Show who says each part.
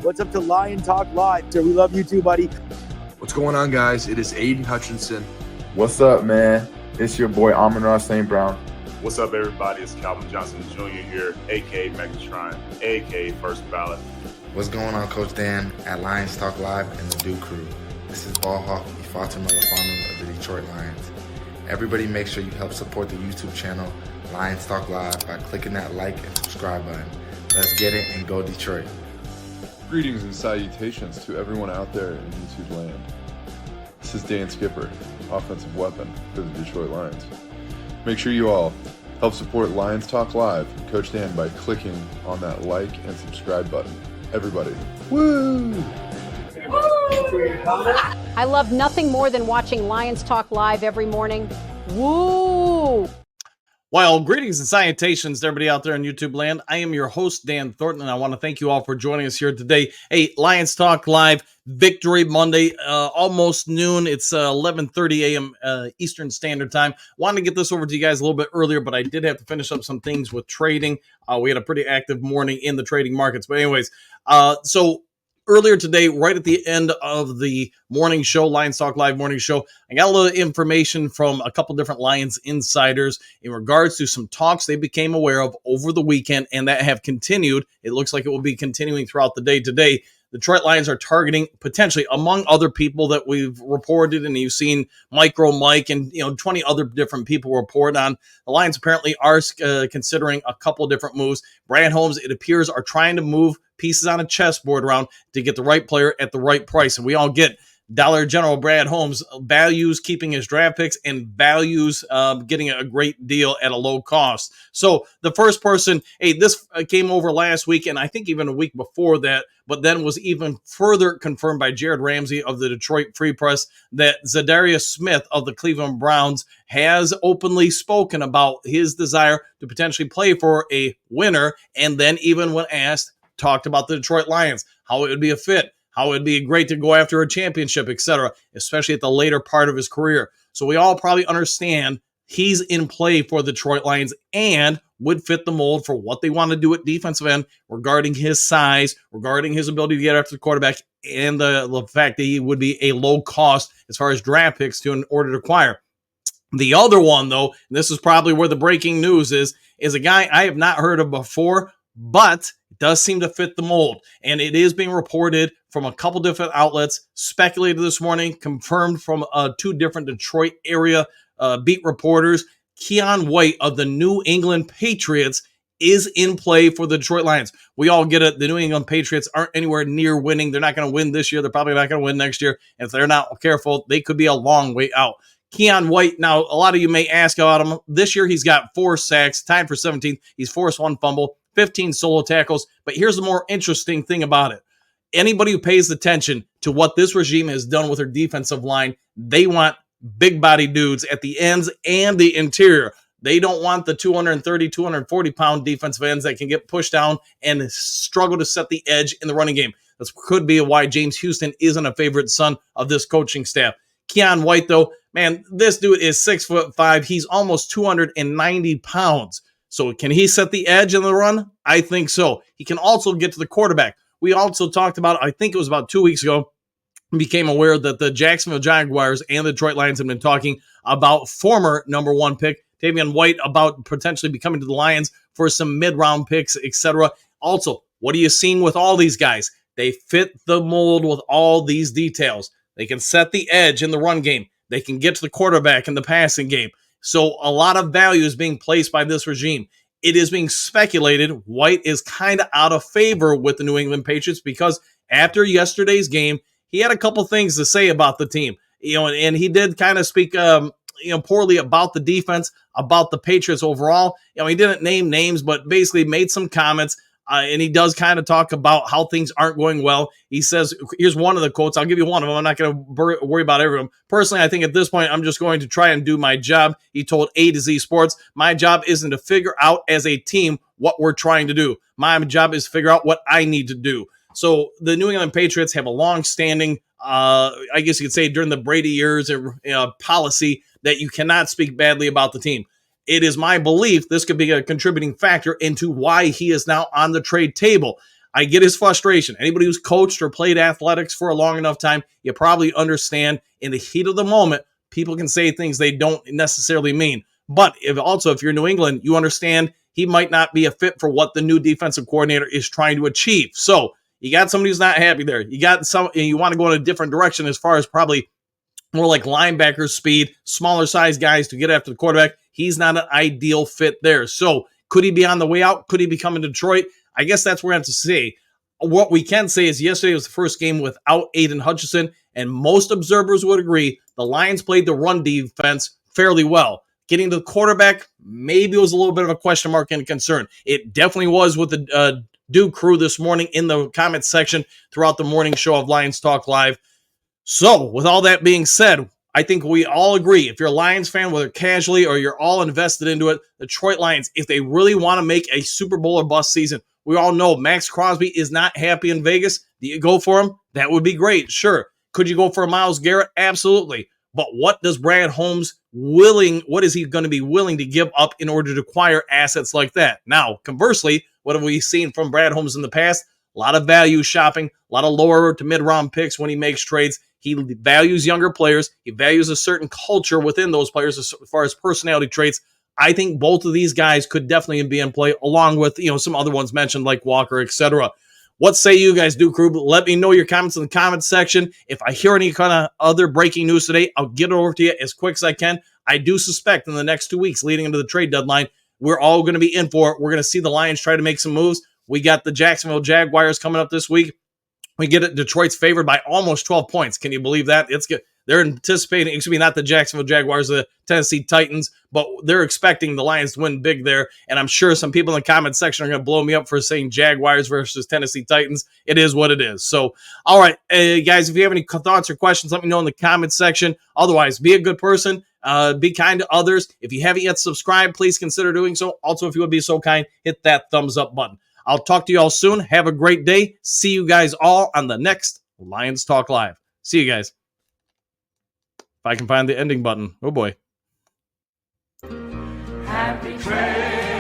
Speaker 1: What's up to Lion Talk Live? We love you too, buddy.
Speaker 2: What's going on, guys? It is Aiden Hutchinson.
Speaker 3: What's up, man? It's your boy Amon-Ra St. Brown.
Speaker 4: What's up, everybody? It's Calvin Johnson Jr. here, a.k.a. Megatron, a.k.a. First Ballot.
Speaker 5: What's going on, Coach Dan at Lions Talk Live and the Duke Crew? This is Ball Hawk Ifeatu Melifonwu of the Detroit Lions. Everybody make sure you help support the YouTube channel Lions Talk Live by clicking that like and subscribe button. Let's get it and go Detroit.
Speaker 6: Greetings and salutations to everyone out there in YouTube land. This is Dan Skipper, offensive weapon for the Detroit Lions. Make sure you all help support Lions Talk Live and Coach Dan by clicking on that like and subscribe button. Everybody, woo!
Speaker 7: I love nothing more than watching Lions Talk Live every morning. Woo!
Speaker 8: Well, greetings and salutations to everybody out there in YouTube land. I am your host, Dan Thornton, and I want to thank you all for joining us here today. Hey, Lions Talk Live, Victory Monday, almost noon. It's 11:30 a.m. Eastern Standard Time. Wanted to get this over to you guys a little bit earlier, but I did have to finish up some things with trading. We had a pretty active morning in the trading markets. But anyways, so earlier today, right at the end of the morning show, Lions Talk Live morning show, I got a little information from a couple different Lions insiders in regards to some talks they became aware of over the weekend and that have continued. It looks like it will be continuing throughout the day today. The Detroit Lions are targeting potentially, among other people that we've reported, and you've seen Micro Mike and 20 other different people report on. The Lions apparently are considering a couple different moves. Brad Holmes, it appears, are trying to move pieces on a chessboard around to get the right player at the right price. And we all get Dollar General Brad Holmes values keeping his draft picks and values getting a great deal at a low cost. So the first person, this came over last week, and I think even a week before that, but then was even further confirmed by Jared Ramsey of the Detroit Free Press that Za'Darius Smith of the Cleveland Browns has openly spoken about his desire to potentially play for a winner, and then even when asked, talked about the Detroit Lions, how it would be a fit, how it would be great to go after a championship, etc., especially at the later part of his career. So we all probably understand he's in play for the Detroit Lions and would fit the mold for what they want to do at defensive end regarding his size, regarding his ability to get after the quarterback, and the fact that he would be a low cost as far as draft picks in order to acquire. The other one, though, and this is probably where the breaking news is a guy I have not heard of before, but it does seem to fit the mold. And it is being reported from a couple different outlets, speculated this morning, confirmed from two different Detroit area beat reporters. Keion White of the New England Patriots is in play for the Detroit Lions. We all get it. The New England Patriots aren't anywhere near winning. They're not going to win this year. They're probably not going to win next year. And if they're not careful, they could be a long way out. Keion White, now a lot of you may ask about him. This year he's got 4 sacks, tied for 17th. He's forced 1 fumble, 15 solo tackles. But here's the more interesting thing about it. Anybody who pays attention to what this regime has done with their defensive line, they want big body dudes at the ends and the interior. They don't want the 230, 240-pound defensive ends that can get pushed down and struggle to set the edge in the running game. This could be why James Houston isn't a favorite son of this coaching staff. Keion White, though, man, this dude is 6'5". He's almost 290 pounds. So can he set the edge in the run? I think so. He can also get to the quarterback. We also talked about, I think it was about 2 weeks ago, became aware that the Jacksonville Jaguars and the Detroit Lions have been talking about former number 1 pick, Tavion White, about potentially becoming to the Lions for some mid-round picks, etc. Also, what are you seeing with all these guys? They fit the mold with all these details. They can set the edge in the run game. They can get to the quarterback in the passing game. So a lot of value is being placed by this regime. It is being speculated White is kind of out of favor with the New England Patriots because after yesterday's game, he had a couple things to say about the team. And he did kind of speak poorly about the defense, about the Patriots overall. He didn't name names, but basically made some comments. And he does kind of talk about how things aren't going well. He says, here's one of the quotes. I'll give you one of them. I'm not going to worry about every one. Personally, I think at this point, I'm just going to try and do my job. He told A to Z Sports, my job isn't to figure out as a team what we're trying to do. My job is to figure out what I need to do. So the New England Patriots have a long-standing, I guess you could say during the Brady years, policy that you cannot speak badly about the team. It is my belief this could be a contributing factor into why he is now on the trade table. I get his frustration. Anybody who's coached or played athletics for a long enough time, you probably understand in the heat of the moment, people can say things they don't necessarily mean. But if you're New England, you understand he might not be a fit for what the new defensive coordinator is trying to achieve. So you got somebody who's not happy there. You got you want to go in a different direction as far as probably more like linebacker speed, smaller size guys to get after the quarterback. He's not an ideal fit there. So could he be on the way out? Could he be coming to Detroit? I guess that's what we have to say. What we can say is yesterday was the first game without Aiden Hutchinson, and most observers would agree the Lions played the run defense fairly well. Getting to the quarterback, maybe it was a little bit of a question mark and concern. It definitely was with the Duke crew this morning in the comments section throughout the morning show of Lions Talk Live. So, with all that being said, I think we all agree, if you're a Lions fan, whether casually or you're all invested into it, the Detroit Lions, if they really want to make a Super Bowl or bust season, we all know Max Crosby is not happy in Vegas. Do you go for him? That would be great. Sure. Could you go for a Myles Garrett? Absolutely. But what does Brad Holmes what is he going to be willing to give up in order to acquire assets like that? Now, conversely, what have we seen from Brad Holmes in the past? A lot of value shopping, a lot of lower to mid-round picks when he makes trades. He values younger players. He values a certain culture within those players as far as personality traits. I think both of these guys could definitely be in play, along with some other ones mentioned like Walker, etc. What say you guys, Duke Crew? Let me know your comments in the comments section. If I hear any kind of other breaking news today, I'll get it over to you as quick as I can. I do suspect in the next 2 weeks leading into the trade deadline, we're all going to be in for it. We're going to see the Lions try to make some moves. We got the Jacksonville Jaguars coming up this week. We get it. Detroit's favored by almost 12 points. Can you believe that? It's good. They're anticipating, excuse me, not the Jacksonville Jaguars, the Tennessee Titans, but they're expecting the Lions to win big there. And I'm sure some people in the comment section are going to blow me up for saying Jaguars versus Tennessee Titans. It is what it is. So, all right, guys, if you have any thoughts or questions, let me know in the comment section. Otherwise, be a good person. Be kind to others. If you haven't yet subscribed, please consider doing so. Also, if you would be so kind, hit that thumbs up button. I'll talk to you all soon. Have a great day. See you guys all on the next Lions Talk Live. See you guys. If I can find the ending button. Oh, boy.
Speaker 9: Happy trail.